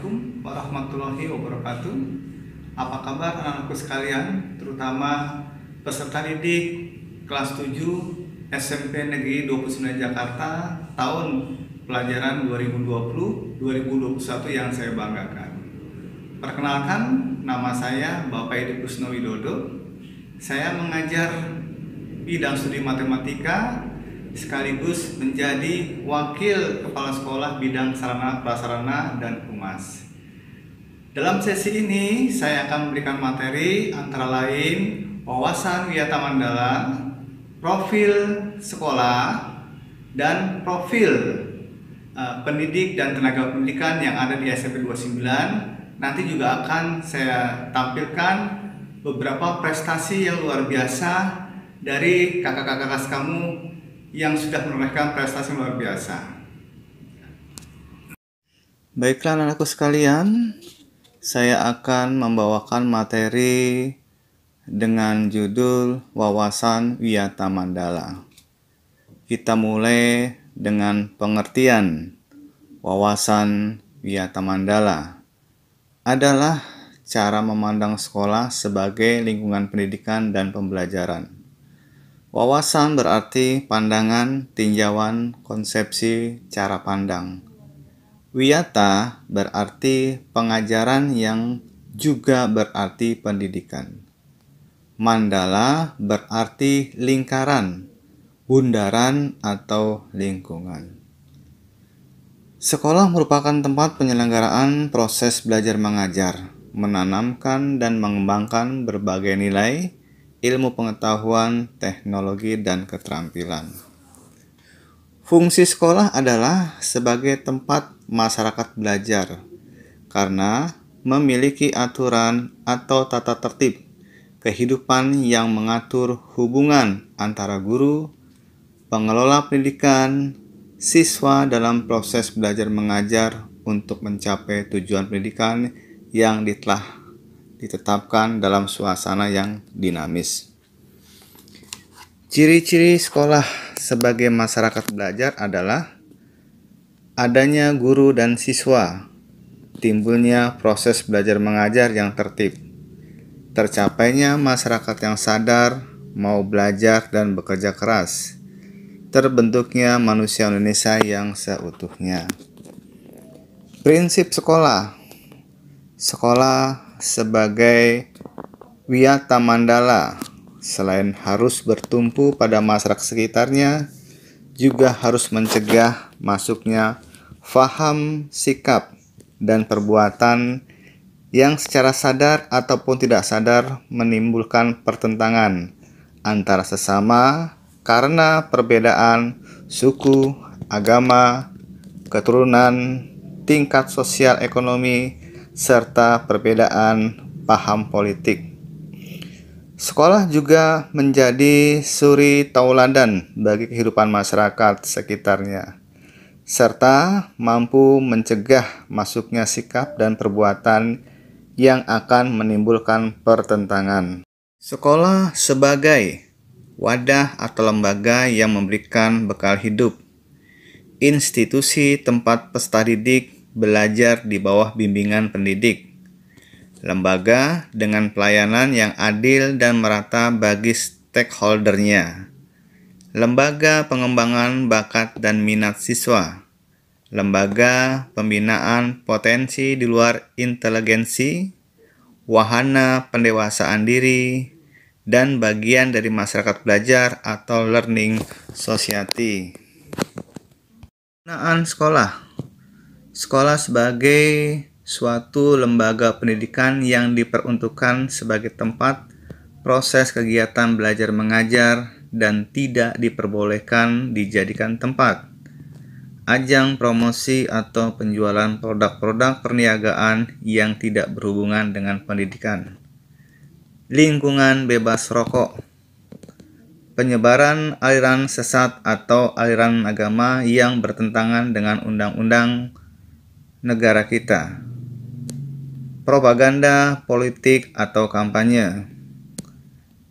Assalamualaikum warahmatullahi wabarakatuh. Apa kabar anak-anakku sekalian, terutama peserta didik kelas 7 SMP Negeri 29 Jakarta tahun pelajaran 2020-2021 yang saya banggakan. Perkenalkan, nama saya Bapak Edi Kusno Widodo. Saya mengajar bidang studi matematika sekaligus menjadi wakil kepala sekolah bidang sarana prasarana dan humas. Dalam sesi ini saya akan memberikan materi antara lain wawasan Wiyata Mandala, profil sekolah, dan profil pendidik dan tenaga pendidikan yang ada di SMP 29. Nanti juga akan saya tampilkan beberapa prestasi yang luar biasa dari kakak-kakak kelas kamu yang sudah menorehkan prestasi luar biasa. Baiklah anak-anakku sekalian, saya akan membawakan materi dengan judul Wawasan Wiyata Mandala. Kita mulai dengan pengertian. Wawasan Wiyata Mandala adalah cara memandang sekolah sebagai lingkungan pendidikan dan pembelajaran. Wawasan berarti pandangan, tinjauan, konsepsi, cara pandang. Wiyata berarti pengajaran yang juga berarti pendidikan. Mandala berarti lingkaran, bundaran, atau lingkungan. Sekolah merupakan tempat penyelenggaraan proses belajar mengajar, menanamkan dan mengembangkan berbagai nilai, ilmu pengetahuan, teknologi, dan keterampilan. Fungsi sekolah adalah sebagai tempat masyarakat belajar karena memiliki aturan atau tata tertib kehidupan yang mengatur hubungan antara guru, pengelola pendidikan, siswa dalam proses belajar mengajar untuk mencapai tujuan pendidikan yang telah ditetapkan dalam suasana yang dinamis. Ciri-ciri sekolah sebagai masyarakat belajar adalah adanya guru dan siswa, timbulnya proses belajar mengajar yang tertib, tercapainya masyarakat yang sadar, mau belajar dan bekerja keras, terbentuknya manusia Indonesia yang seutuhnya. Prinsip sekolah. Sekolah sebagai Wiyata Mandala selain harus bertumpu pada masyarakat sekitarnya, juga harus mencegah masuknya faham, sikap, dan perbuatan yang secara sadar ataupun tidak sadar menimbulkan pertentangan antara sesama karena perbedaan suku, agama, keturunan, tingkat sosial ekonomi, serta perbedaan paham politik. Sekolah juga menjadi suri tauladan bagi kehidupan masyarakat sekitarnya, serta mampu mencegah masuknya sikap dan perbuatan yang akan menimbulkan pertentangan. Sekolah sebagai wadah atau lembaga yang memberikan bekal hidup, institusi tempat peserta didik belajar di bawah bimbingan pendidik, lembaga dengan pelayanan yang adil dan merata bagi stakeholdernya, lembaga pengembangan bakat dan minat siswa, lembaga pembinaan potensi di luar inteligensi, wahana pendewasaan diri, dan bagian dari masyarakat belajar atau learning society. Penggunaan sekolah. Sekolah sebagai suatu lembaga pendidikan yang diperuntukkan sebagai tempat proses kegiatan belajar mengajar dan tidak diperbolehkan dijadikan tempat ajang promosi atau penjualan produk-produk perniagaan yang tidak berhubungan dengan pendidikan. Lingkungan bebas rokok. Penyebaran aliran sesat atau aliran agama yang bertentangan dengan undang-undang negara kita, propaganda politik atau kampanye,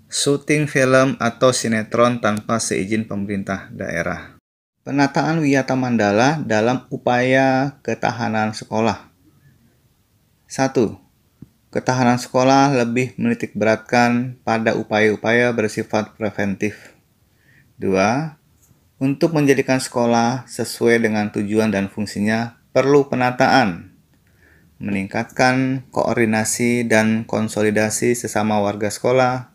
syuting film atau sinetron tanpa seizin pemerintah daerah. Penataan Wiyata Mandala dalam upaya ketahanan sekolah. 1. Ketahanan sekolah lebih menitik beratkan pada upaya-upaya bersifat preventif. 2. Untuk menjadikan sekolah sesuai dengan tujuan dan fungsinya perlu penataan, meningkatkan koordinasi dan konsolidasi sesama warga sekolah,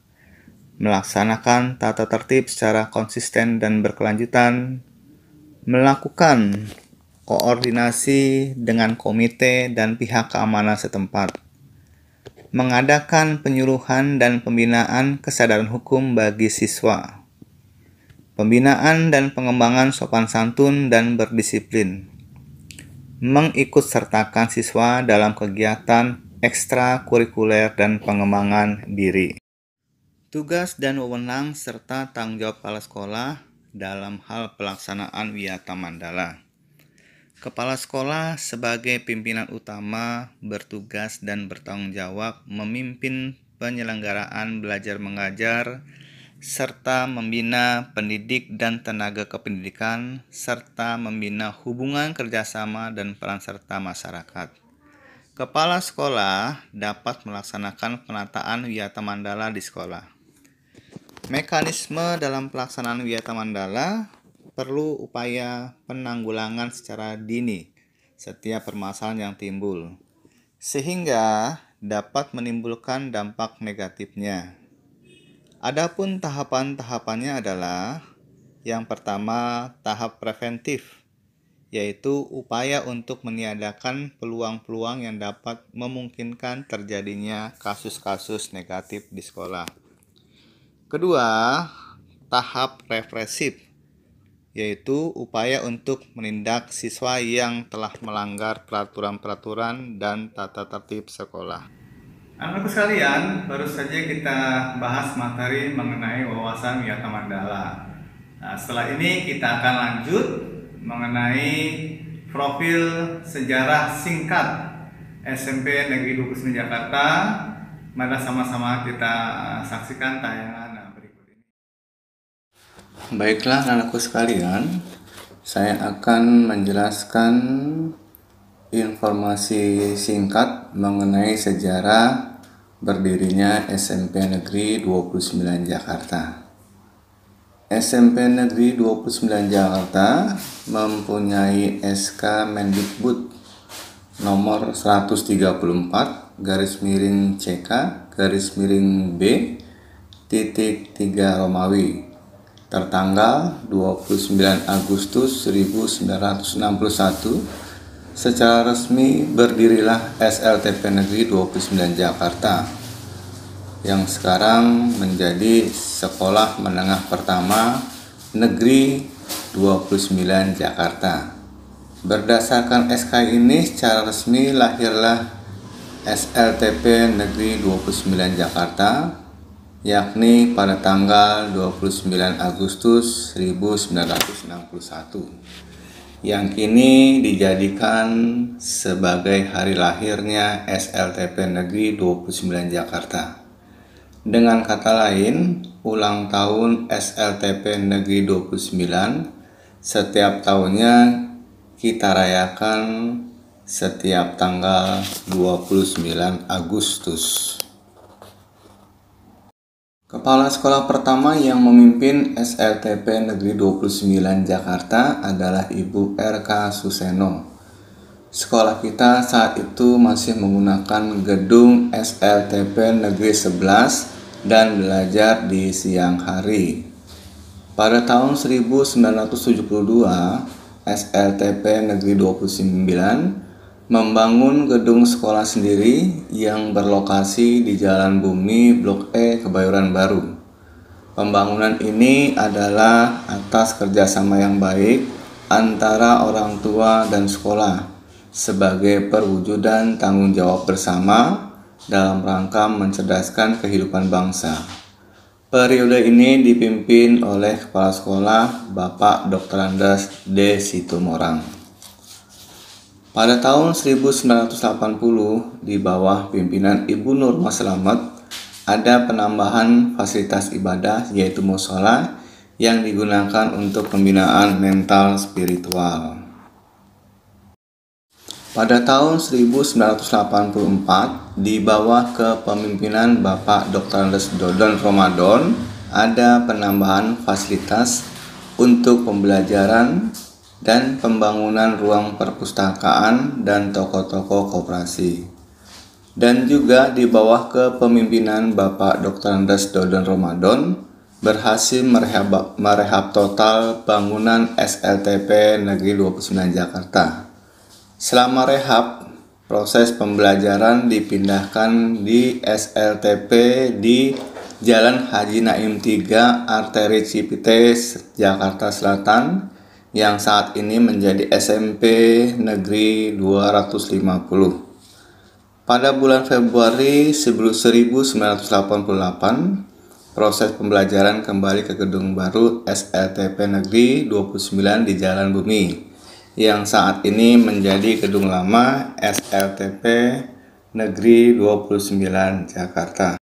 melaksanakan tata tertib secara konsisten dan berkelanjutan, melakukan koordinasi dengan komite dan pihak keamanan setempat, mengadakan penyuluhan dan pembinaan kesadaran hukum bagi siswa, pembinaan dan pengembangan sopan santun dan berdisiplin, mengikutsertakan siswa dalam kegiatan ekstrakurikuler dan pengembangan diri. Tugas dan wewenang serta tanggung jawab kepala sekolah dalam hal pelaksanaan Wiyata Mandala. Kepala sekolah sebagai pimpinan utama bertugas dan bertanggung jawab memimpin penyelenggaraan belajar mengajar serta membina pendidik dan tenaga kependidikan serta membina hubungan kerjasama dan peran serta masyarakat. Kepala sekolah dapat melaksanakan penataan Wiyata Mandala di sekolah. Mekanisme dalam pelaksanaan Wiyata Mandala perlu upaya penanggulangan secara dini setiap permasalahan yang timbul, sehingga dapat menimbulkan dampak negatifnya. Adapun tahapan-tahapannya adalah yang pertama, tahap preventif, yaitu upaya untuk meniadakan peluang-peluang yang dapat memungkinkan terjadinya kasus-kasus negatif di sekolah. Kedua, tahap represif, yaitu upaya untuk menindak siswa yang telah melanggar peraturan-peraturan dan tata tertib sekolah. Anak-anakku sekalian, baru saja kita bahas materi mengenai wawasan Wiyata Mandala. Nah, setelah ini kita akan lanjut mengenai profil sejarah singkat SMP Negeri 29 Jakarta. Mari sama-sama kita saksikan tayangan berikut ini. Baiklah anak-anakku sekalian, saya akan menjelaskan informasi singkat mengenai sejarah berdirinya SMP Negeri 29 Jakarta. SMP Negeri 29 Jakarta mempunyai SK Mendikbud nomor 134 /CK/B titik 3 Romawi tertanggal 29 Agustus 1961. Secara resmi berdirilah SLTP Negeri 29 Jakarta yang sekarang menjadi Sekolah Menengah Pertama Negeri 29 Jakarta. Berdasarkan SK ini secara resmi lahirlah SLTP Negeri 29 Jakarta, yakni pada tanggal 29 Agustus 1961, yang kini dijadikan sebagai hari lahirnya SLTP Negeri 29 Jakarta. Dengan kata lain, ulang tahun SLTP Negeri 29 setiap tahunnya kita rayakan setiap tanggal 29 Agustus. Kepala sekolah pertama yang memimpin SLTP Negeri 29 Jakarta adalah Ibu R.K. Suseno. Sekolah kita saat itu masih menggunakan gedung SLTP Negeri 11 dan belajar di siang hari. Pada tahun 1972, SLTP Negeri 29 membangun gedung sekolah sendiri yang berlokasi di Jalan Bumi Blok E, Kebayoran Baru. Pembangunan ini adalah atas kerjasama yang baik antara orang tua dan sekolah sebagai perwujudan tanggung jawab bersama dalam rangka mencerdaskan kehidupan bangsa. Periode ini dipimpin oleh Kepala Sekolah Bapak Dr. Andes D. Situmorang. Pada tahun 1980, di bawah pimpinan Ibu Nur Slamet, ada penambahan fasilitas ibadah yaitu mushola yang digunakan untuk pembinaan mental spiritual. Pada tahun 1984, di bawah kepemimpinan Bapak Dr. Andes Dodon Ramadan, ada penambahan fasilitas untuk pembelajaran dan pembangunan ruang perpustakaan dan toko-toko koperasi. Dan juga di bawah kepemimpinan Bapak Dr. Andes Dodon Ramadan, berhasil merehab total bangunan SLTP Negeri 29 Jakarta. Selama rehab, proses pembelajaran dipindahkan di SLTP di Jalan Haji Naim 3, Arteri Cipites, Jakarta Selatan, yang saat ini menjadi SMP Negeri 250. Pada bulan Februari 1988, proses pembelajaran kembali ke gedung baru SLTP Negeri 29 di Jalan Bumi, yang saat ini menjadi gedung lama SLTP Negeri 29 Jakarta.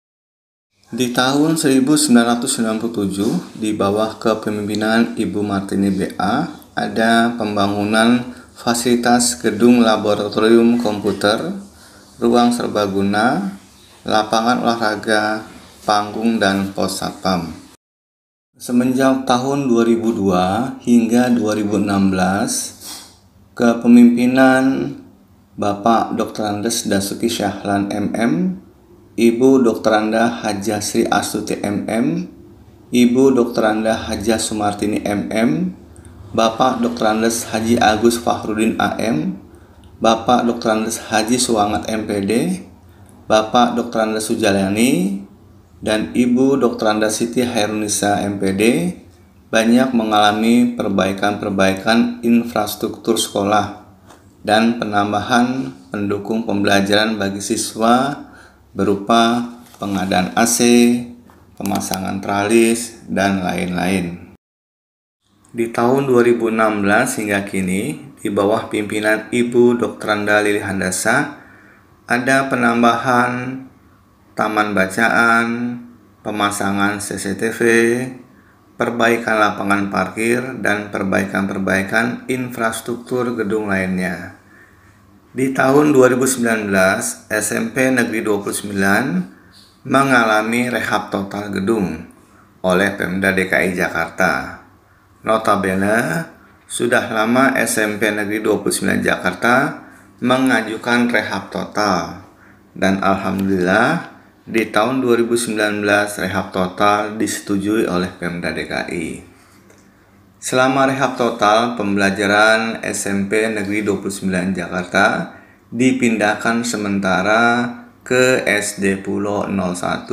Di tahun 1997, di bawah kepemimpinan Ibu Martini BA, ada pembangunan fasilitas gedung laboratorium komputer, ruang serbaguna, lapangan olahraga, panggung, dan pos satpam. Semenjak tahun 2002 hingga 2016, kepemimpinan Bapak Dr. Andes Dasuki Syahlan MM, Ibu Dr. Anda Hajah Sri Astuti MM, Ibu Dr. Anda Hajah Sumartini MM, Bapak Dr. Andes Haji Agus Fahrudin AM, Bapak Dr. Andes Haji Suwangat MPD, Bapak Dr. Andes Sujalyani, dan Ibu Dr. Andes Siti Hairunisa MPD banyak mengalami perbaikan-perbaikan infrastruktur sekolah dan penambahan pendukung pembelajaran bagi siswa berupa pengadaan AC, pemasangan tralis, dan lain-lain. Di tahun 2016 hingga kini, di bawah pimpinan Ibu Dr. Anda Lili Handasa, ada penambahan taman bacaan, pemasangan CCTV, perbaikan lapangan parkir, dan perbaikan-perbaikan infrastruktur gedung lainnya. Di tahun 2019, SMP Negeri 29 mengalami rehab total gedung oleh Pemda DKI Jakarta. Notabene, sudah lama SMP Negeri 29 Jakarta mengajukan rehab total, dan alhamdulillah di tahun 2019 rehab total disetujui oleh Pemda DKI. Selama rehab total, pembelajaran SMP Negeri 29 Jakarta dipindahkan sementara ke SD Pulo 01,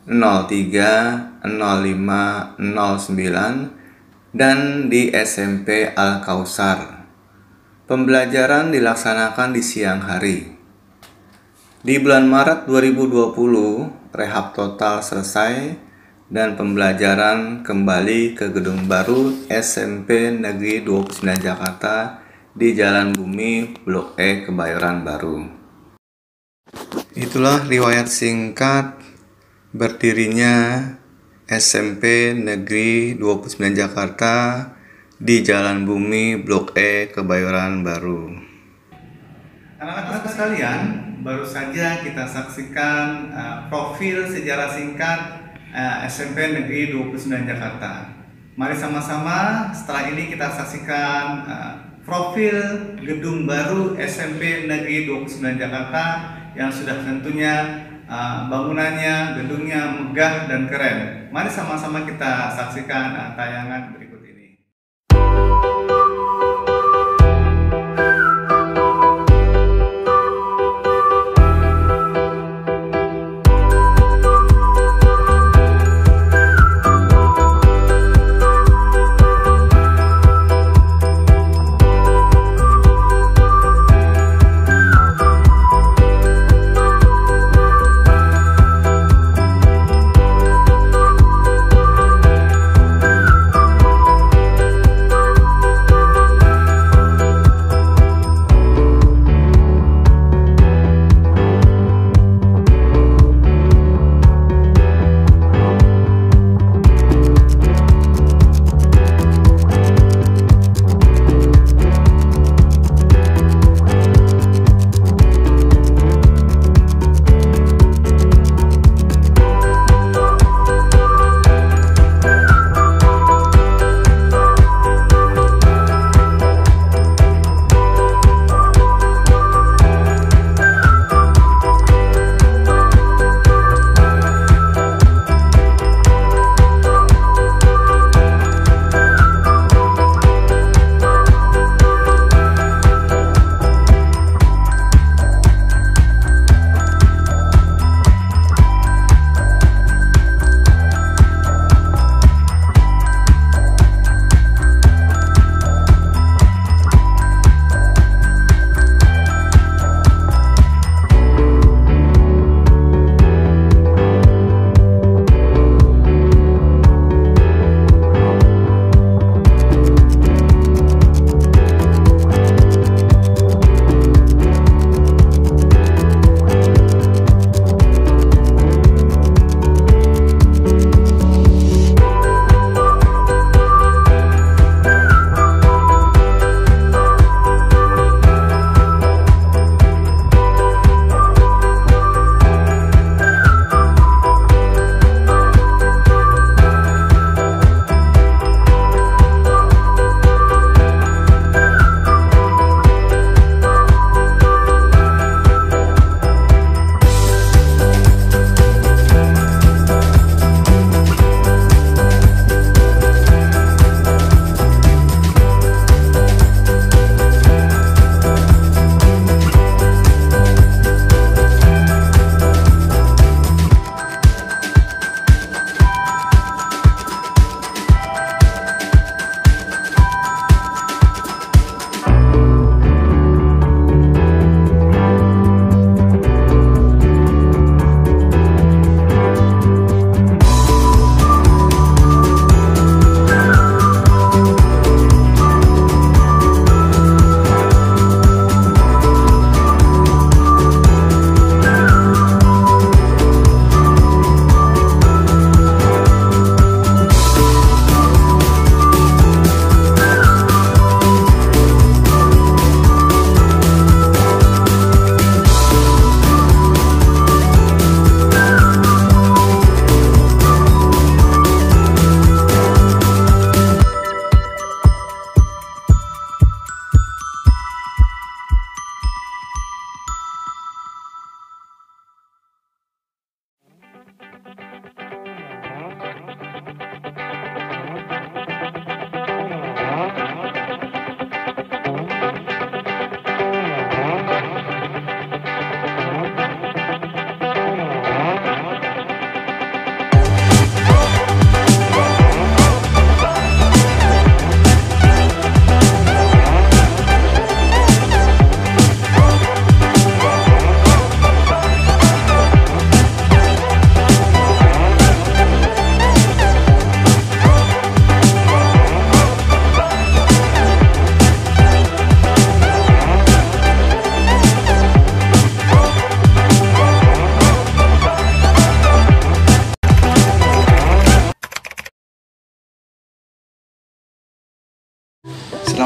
03, 05, 09, dan di SMP Al-Kausar. Pembelajaran dilaksanakan di siang hari. Di bulan Maret 2020, rehab total selesai dan pembelajaran kembali ke gedung baru SMP Negeri 29 Jakarta di Jalan Bumi, Blok E, Kebayoran Baru. Itulah riwayat singkat berdirinya SMP Negeri 29 Jakarta di Jalan Bumi, Blok E, Kebayoran Baru. Anak-anak sekalian, baru saja kita saksikan profil sejarah singkat SMP Negeri 29 Jakarta. Mari sama-sama setelah ini kita saksikan profil gedung baru SMP Negeri 29 Jakarta yang sudah tentunya bangunannya, gedungnya megah dan keren. Mari sama-sama kita saksikan tayangan berikut ini.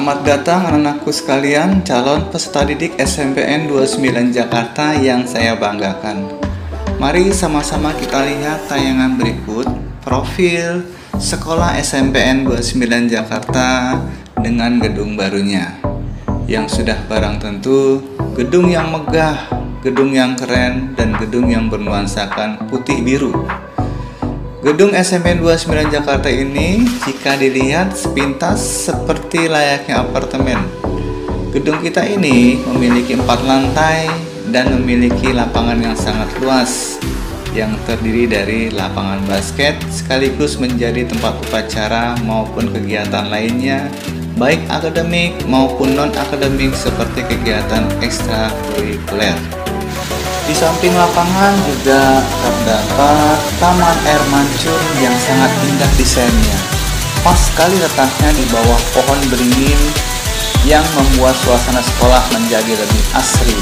Selamat datang anak-anakku sekalian, calon peserta didik SMPN 29 Jakarta yang saya banggakan. Mari sama-sama kita lihat tayangan berikut profil sekolah SMPN 29 Jakarta dengan gedung barunya. Yang sudah barang tentu, gedung yang megah, gedung yang keren, dan gedung yang bernuansakan putih biru. Gedung SMPN 29 Jakarta ini jika dilihat sepintas seperti layaknya apartemen. Gedung kita ini memiliki 4 lantai dan memiliki lapangan yang sangat luas yang terdiri dari lapangan basket sekaligus menjadi tempat upacara maupun kegiatan lainnya baik akademik maupun non-akademik seperti kegiatan ekstrakurikuler. Di samping lapangan juga terdapat taman air mancur yang sangat indah desainnya. Pas sekali letaknya di bawah pohon beringin yang membuat suasana sekolah menjadi lebih asri.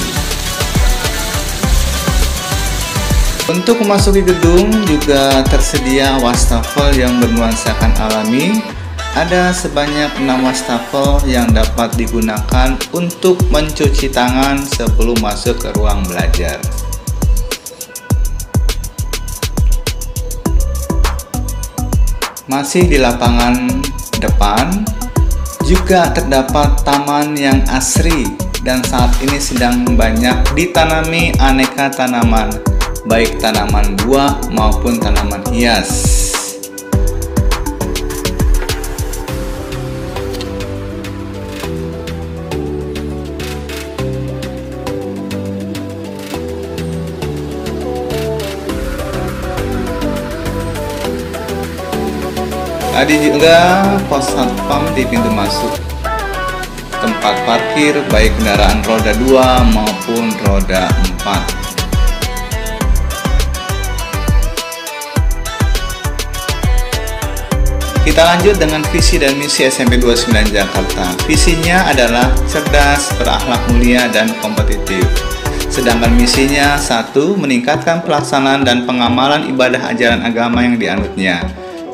Untuk memasuki gedung juga tersedia wastafel yang bernuansakan alami. Ada sebanyak 6 wastafel yang dapat digunakan untuk mencuci tangan sebelum masuk ke ruang belajar. Masih di lapangan depan, juga terdapat taman yang asri dan saat ini sedang banyak ditanami aneka tanaman, baik tanaman buah maupun tanaman hias. Ada juga pos satpam di pintu masuk. Tempat parkir baik kendaraan roda 2 maupun roda 4. Kita lanjut dengan visi dan misi SMP 29 Jakarta. Visinya adalah cerdas, berakhlak mulia, dan kompetitif. Sedangkan misinya 1. Meningkatkan pelaksanaan dan pengamalan ibadah ajaran agama yang dianutnya.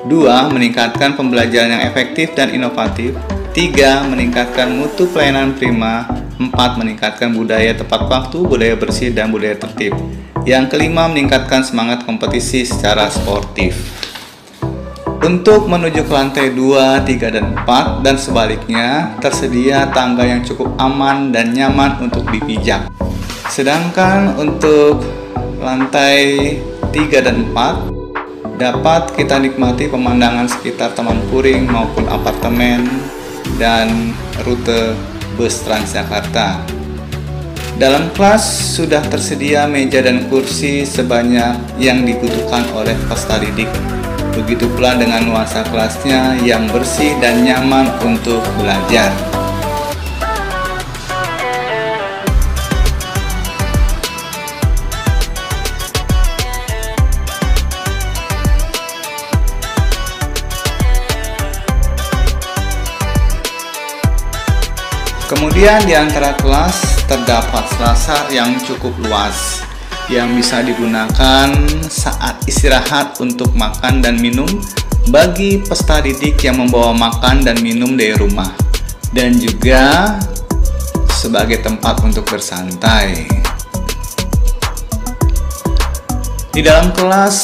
2. Meningkatkan pembelajaran yang efektif dan inovatif. 3. Meningkatkan mutu pelayanan prima. 4. Meningkatkan budaya tepat waktu, budaya bersih, dan budaya tertib. Yang kelima, meningkatkan semangat kompetisi secara sportif. Untuk menuju ke lantai 2, 3, dan 4 dan sebaliknya, tersedia tangga yang cukup aman dan nyaman untuk dipijak. Sedangkan untuk lantai 3 dan 4 dapat kita nikmati pemandangan sekitar Taman Puring maupun apartemen dan rute bus Transjakarta. Dalam kelas sudah tersedia meja dan kursi sebanyak yang dibutuhkan oleh peserta didik. Begitu pula dengan nuansa kelasnya yang bersih dan nyaman untuk belajar. Kemudian di antara kelas terdapat selasar yang cukup luas yang bisa digunakan saat istirahat untuk makan dan minum bagi peserta didik yang membawa makan dan minum dari rumah dan juga sebagai tempat untuk bersantai. Di dalam kelas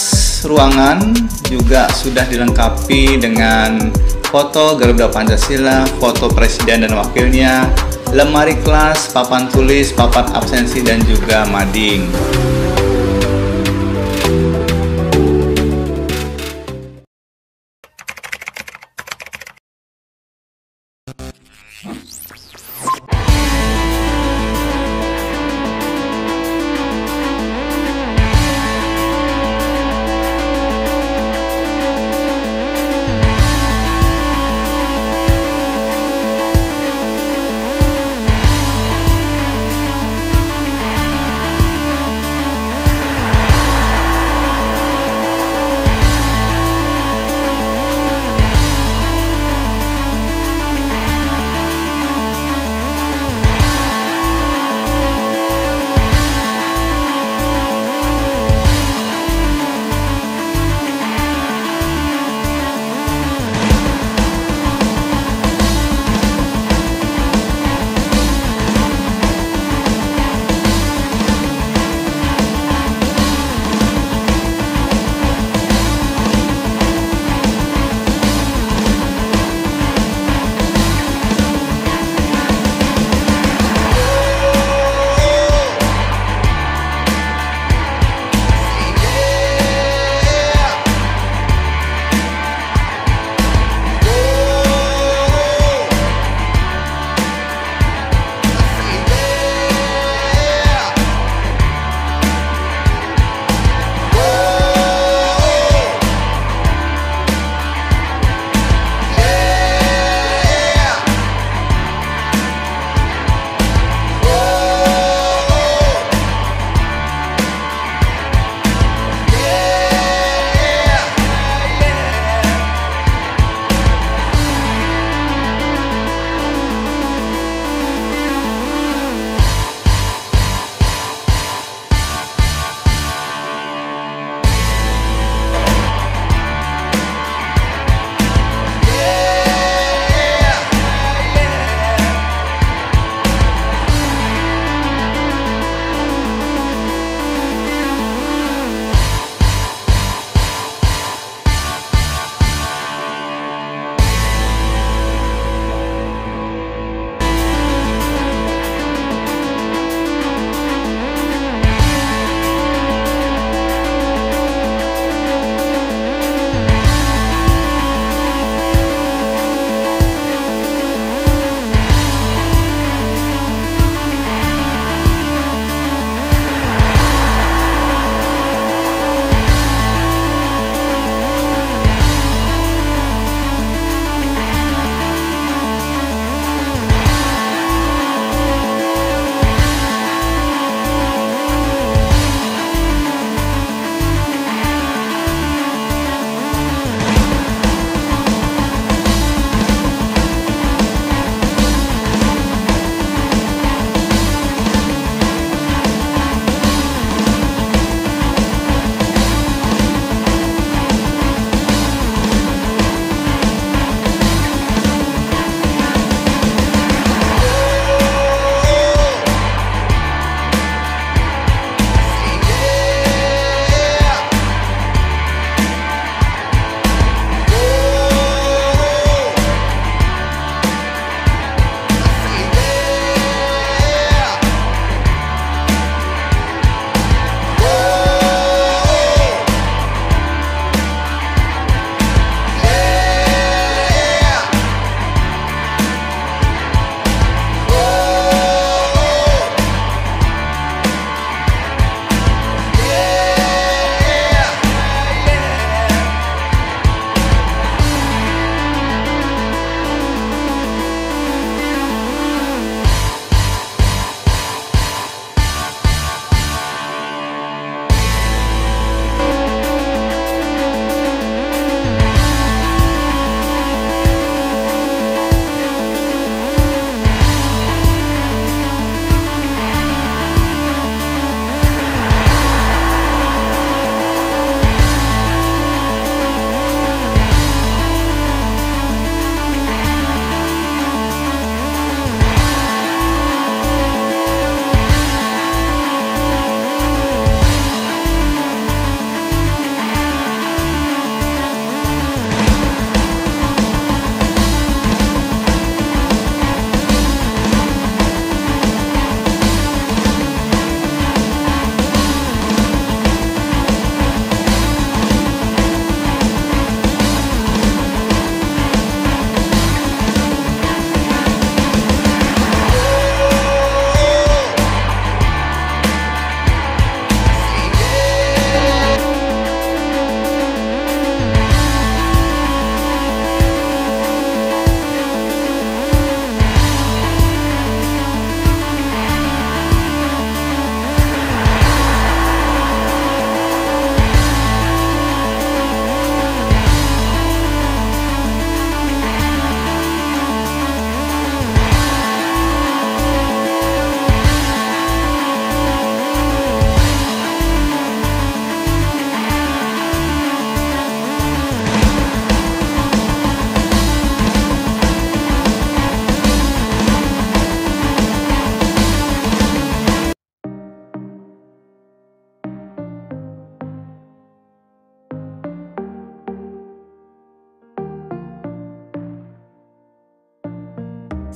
ruangan juga sudah dilengkapi dengan foto Garuda Pancasila, foto presiden dan wakilnya, lemari kelas, papan tulis, papan absensi, dan juga mading.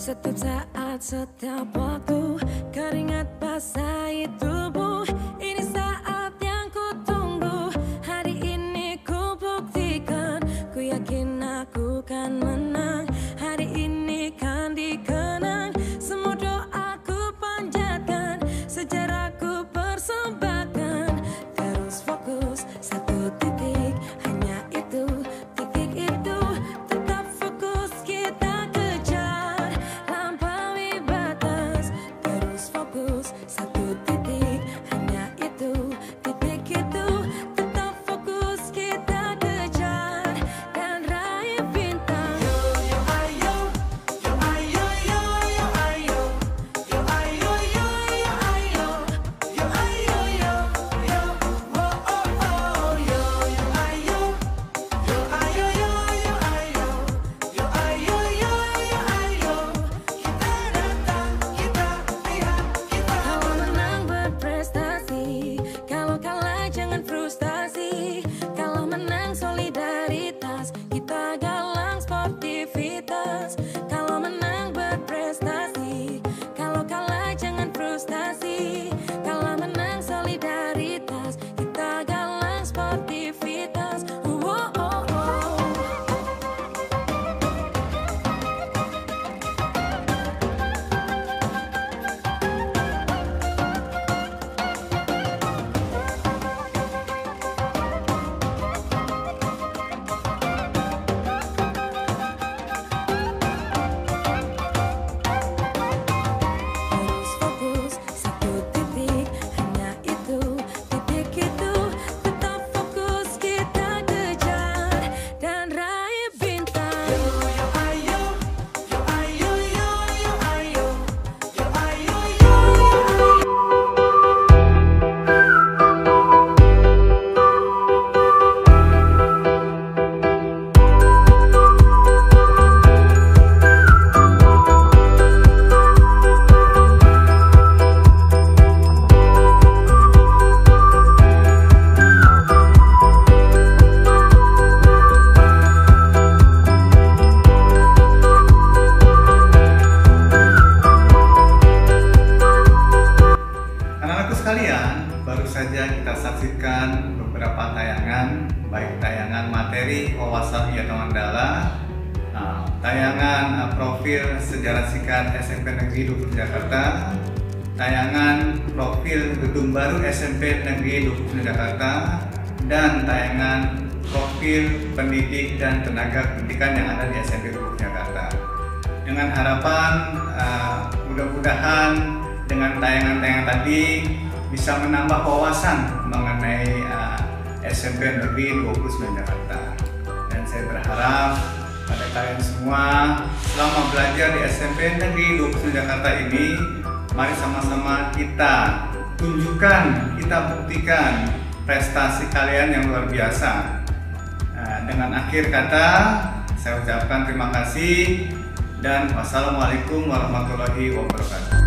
Setiap saat, setiap waktu, keringat basahi tubuh. Ini saat yang ku tunggu. Hari ini ku buktikan, ku yakin aku kan menang. Hari ini kan dikenang, semua doaku panjatkan, sejarahku persembahkan. Terus fokus, satu titik, hanya itu, titik itu. Tetap fokus, kita kejar, lampaui batas. Terus fokus, satu titik, hanya itu, titik itu. Tetap fokus, kita kejar, dan raih bintang. Yo yo ayo, yo ayo yo yo ayo, yo ayo yo yo ayo, yo ayo yo yo, oh oh oh. Yo yo ayo, yo ayo yo yo ayo, yo ayo yo yo ayo. Kita datang, kita lihat, kita. Kalau menang berprestasi, kalau kalah jangan frustasi. Kalau menang solidaritas, kita galang sportivitas. Kalau menang berprestasi, kalau kalah jangan frustasi. Kalau menang solidaritas, kita galang sportivitas. Oh, oh, oh. Terus fokus, satu titik, hanya itu, titik itu. Tetap fokus, kita kejar, dan raih bintang. Yo yo ayo, yo ayo yo yo ayo, yo ayo yo yo ayo. Anak-anakku sekalian, baru saja kita saksikan beberapa tayangan, baik tayangan materi wawasan pengetahuan Mandala, tayangan profil sejarah singkat SMP Negeri 20 Jakarta, tayangan profil gedung baru SMP Negeri 20 Jakarta, dan tayangan profil pendidik dan tenaga pendidikan yang ada di SMP 20 Jakarta. Dengan harapan mudah-mudahan dengan tayangan-tayangan tadi bisa menambah wawasan mengenai SMP Negeri 29 Jakarta. Dan saya berharap pada kalian semua selama belajar di SMP Negeri 29 Jakarta ini, mari sama-sama kita tunjukkan, kita buktikan prestasi kalian yang luar biasa. Dengan akhir kata, saya ucapkan terima kasih dan wassalamualaikum warahmatullahi wabarakatuh.